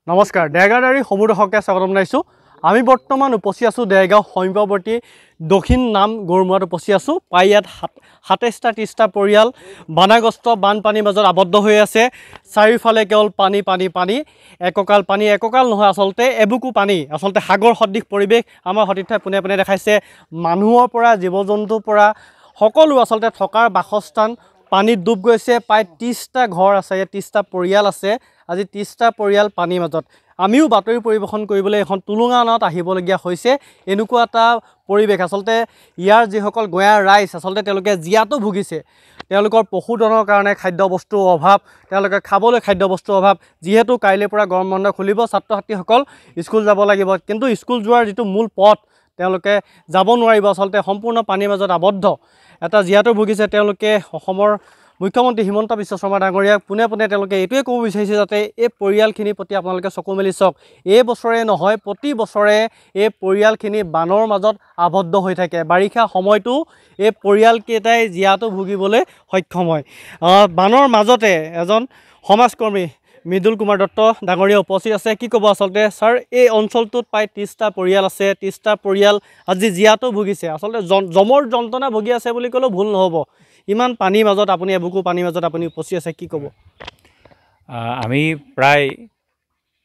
নমস্কাৰ দেৰগাঁওদাৰী সমূহ দৰ্শকে স্বাগতম জনাইছোঁ। আমি বৰ্তমান উপস্থিত আছোঁ দেৰগাঁও সমীপৱৰ্তী দক্ষিণ নাম গড়মূৰত উপস্থিত আছোঁ। প্ৰায় ইয়াত ২৭টা ৩০টা পৰিয়াল বানাগ্ৰস্ত বানপানীৰ মাজত আবদ্ধ হৈ আছে। চাৰিওফালে কেৱল পানী পানী পানী, এককাল পানী, এককাল নহয় আচলতে এবুকু পানী, আচলতে সাগৰ সদৃশ পৰিৱেশ আমাৰ সতীৰ্থই পোনে পোনে দেখাইছে। মানুহৰ পৰা জীৱ জন্তুৰ পৰা সকলো আচলতে থকাৰ বাসস্থান পানীত ডুব গৈছে। প্ৰায় ৩০টা ঘৰ আছে, ৩০টা পৰিয়াল আছে। আজি ৩০টা পৰিয়াল পানীৰ মাজত। আমিও বাতৰি পৰিৱেশন কৰিবলৈ এখন টুলুঙা নাৱত আহিবলগীয়া হৈছে। এনেকুৱা এটা পৰিৱেশ আচলতে ইয়াৰ যিসকল গঞা ৰাইজ আচলতে তেওঁলোকে জীয়াতো ভুগিছে। তেওঁলোকৰ পশুধনৰ কাৰণে খাদ্যবস্তুৰ অভাৱ, তেওঁলোকে খাবলৈ খাদ্যবস্তুৰ অভাৱ। যিহেতু কাইলৈৰ পৰা গৰম বন্ধ খুলিব, ছাত্ৰ ছাত্ৰীসকল স্কুল যাব লাগিব, কিন্তু স্কুল যোৱাৰ যিটো মূল পথ তেওঁলোকে যাব নোৱাৰিব। আচলতে সম্পূৰ্ণ পানীৰ মাজত আবদ্ধ এটা জীয়াতো ভুগিছে তেওঁলোকে। অসমৰ মুখ্যমন্ত্ৰী হিমন্ত বিশ্ব শৰ্মা ডাঙৰীয়াক পোনে পোনে তেওঁলোকে এইটোৱে ক'ব বিচাৰিছে যাতে এই পৰিয়ালখিনিৰ প্ৰতি আপোনালোকে চকু মেলি চাওক। এই বছৰে নহয়, প্ৰতি বছৰে এই পৰিয়ালখিনি বানৰ মাজত আবদ্ধ হৈ থাকে। বাৰিষা সময়তো এই পৰিয়ালকেইটাই জীয়াতো ভুগিবলৈ সক্ষম হয়। বানৰ মাজতে এজন সমাজকৰ্মী মৃদুল কুমাৰ দত্ত ডাঙৰীয়া উপস্থিত আছে। কি ক'ব আচলতে ছাৰ, এই অঞ্চলটোত প্ৰায় ৩০টা পৰিয়াল আছে, ৩০টা পৰিয়াল আজি জীয়াতো ভুগিছে। আচলতে জমৰ যন্ত্ৰণা ভুগি আছে বুলি ক'লেও ভুল নহ'ব। ইমান পানীৰ মাজত আপুনি, এবুকু পানীৰ মাজত আপুনি উপস্থিত আছে, কি ক'ব? আমি প্ৰায়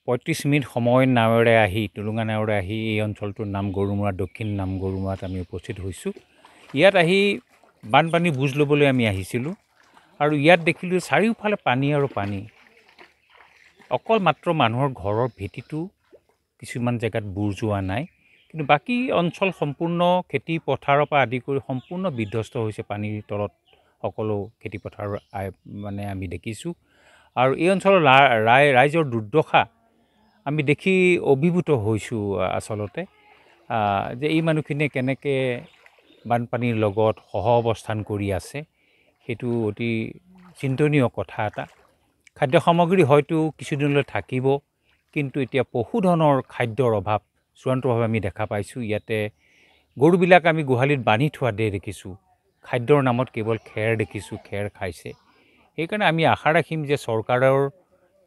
৩৫ মিনিট সময় নাৱেৰে আহি, টুলুঙা নাৱেৰে আহি এই অঞ্চলটোৰ নাম গড়মূৰা, দক্ষিণ নাম গড়মূৰাত আমি উপস্থিত হৈছোঁ। ইয়াত আহি বানপানী বুজ ল'বলৈ আমি আহিছিলোঁ আৰু ইয়াত দেখিলোঁ চাৰিওফালে পানী আৰু পানী। অকল মাত্ৰ মানুহৰ ঘৰৰ ভেটিটো কিছুমান জেগাত বুৰ যোৱা নাই, কিন্তু বাকী অঞ্চল সম্পূৰ্ণ খেতি পথাৰৰ পৰা আদি কৰি সম্পূৰ্ণ বিধ্বস্ত হৈছে পানীৰ তলত। সকলো খেতিপথাৰ মানে আমি দেখিছোঁ আৰু এই অঞ্চলৰ ৰাইজৰ দুৰ্দশা আমি দেখি অভিভূত হৈছোঁ। আচলতে যে এই মানুহখিনিয়ে কেনেকৈ বানপানীৰ লগত সহ অৱস্থান কৰি আছে, সেইটো অতি চিন্তনীয় কথা এটা। খাদ্য সামগ্ৰী হয়তো কিছুদিনলৈ থাকিব, কিন্তু এতিয়া পশুধনৰ খাদ্যৰ অভাৱ চূড়ান্তভাৱে আমি দেখা পাইছোঁ। ইয়াতে গৰুবিলাক আমি গোহালিত বান্ধি থোৱা দেখিছোঁ, খাদ্যৰ নামত কেৱল খেৰ দেখিছোঁ, খেৰ খাইছে। সেইকাৰণে আমি আশা ৰাখিম যে চৰকাৰৰ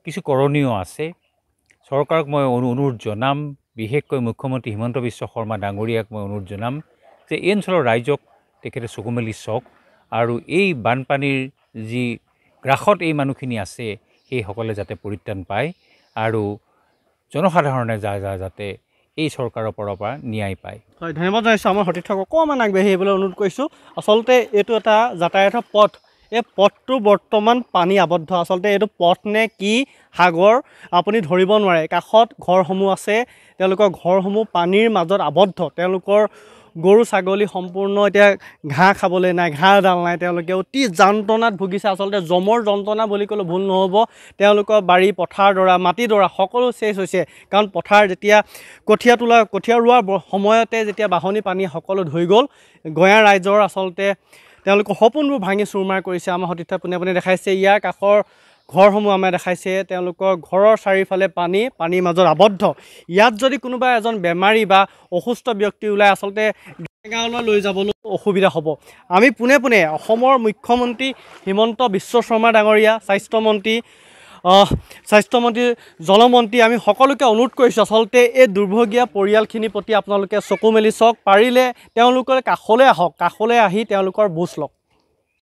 কিছু কৰণীয় আছে। চৰকাৰক মই অনুৰোধ জনাম, বিশেষকৈ মুখ্যমন্ত্ৰী হিমন্ত বিশ্ব শৰ্মা ডাঙৰীয়াক মই অনুৰোধ জনাম যে এই অঞ্চলৰ ৰাইজক তেখেতে চকু মেলি চাওক আৰু এই বানপানীৰ যি গ্ৰাসত এই মানুহখিনি আছে সেইসকলে যাতে পৰিত্ৰাণ পায় আৰু জনসাধাৰণে যাতে এই চৰকাৰৰ পৰা ন্যায় পায়। হয়, ধন্যবাদ জনাইছোঁ। আমাৰ সতীৰ্থক অকণমান আগবাঢ়ি আহিবলৈ অনুৰোধ কৰিছোঁ। আচলতে এইটো এটা যাতায়াতৰ পথ। এই পথটো বৰ্তমান পানী আবদ্ধ। আচলতে এইটো পথ নে কি সাগৰ আপুনি ধৰিব নোৱাৰে। কাষত ঘৰসমূহ আছে, তেওঁলোকৰ ঘৰসমূহ পানীৰ মাজত আবদ্ধ। তেওঁলোকৰ গৰু ছাগলী সম্পূৰ্ণ এতিয়া ঘাঁহ খাবলৈ নাই, ঘাঁহ এডাল নাই। তেওঁলোকে অতি যন্ত্ৰণাত ভুগিছে। আচলতে জমৰ যন্ত্ৰণা বুলি ক'লেও ভুল নহ'ব। তেওঁলোকৰ বাৰী পথাৰডৰা, মাটিডৰা সকলো চেচ হৈছে। কাৰণ পথাৰ যেতিয়া কঠীয়া ৰোৱাৰ সময়তে যেতিয়া বাঢ়নী পানী সকলো ধুই গ'ল, গঞা ৰাইজৰ আচলতে তেওঁলোকৰ সপোনবোৰ ভাঙি চুৰমাৰ কৰিছে। আমাৰ সতীৰ্থই পোনে পোনে দেখাইছে। ইয়াৰ কাষৰ ঘৰসমূহ আমাৰ দেখাইছে, তেওঁলোকৰ ঘৰৰ চাৰিওফালে পানীৰ মাজত আবদ্ধ। ইয়াত যদি কোনোবা এজন বেমাৰী বা অসুস্থ ব্যক্তি ওলাই আচলতে গাঁৱলৈ লৈ যাবলৈ অসুবিধা হ'ব। আমি পোনে পোনে অসমৰ মুখ্যমন্ত্ৰী হিমন্ত বিশ্ব শৰ্মা ডাঙৰীয়া, স্বাস্থ্যমন্ত্ৰী, জলমন্ত্ৰী, আমি সকলোকে অনুৰোধ কৰিছোঁ আচলতে এই দুৰ্ভগীয়া পৰিয়ালখিনিৰ প্ৰতি আপোনালোকে চকু মেলি চাওক। পাৰিলে তেওঁলোকৰ কাষলৈ আহক, কাষলৈ আহি তেওঁলোকৰ বুজ লওক।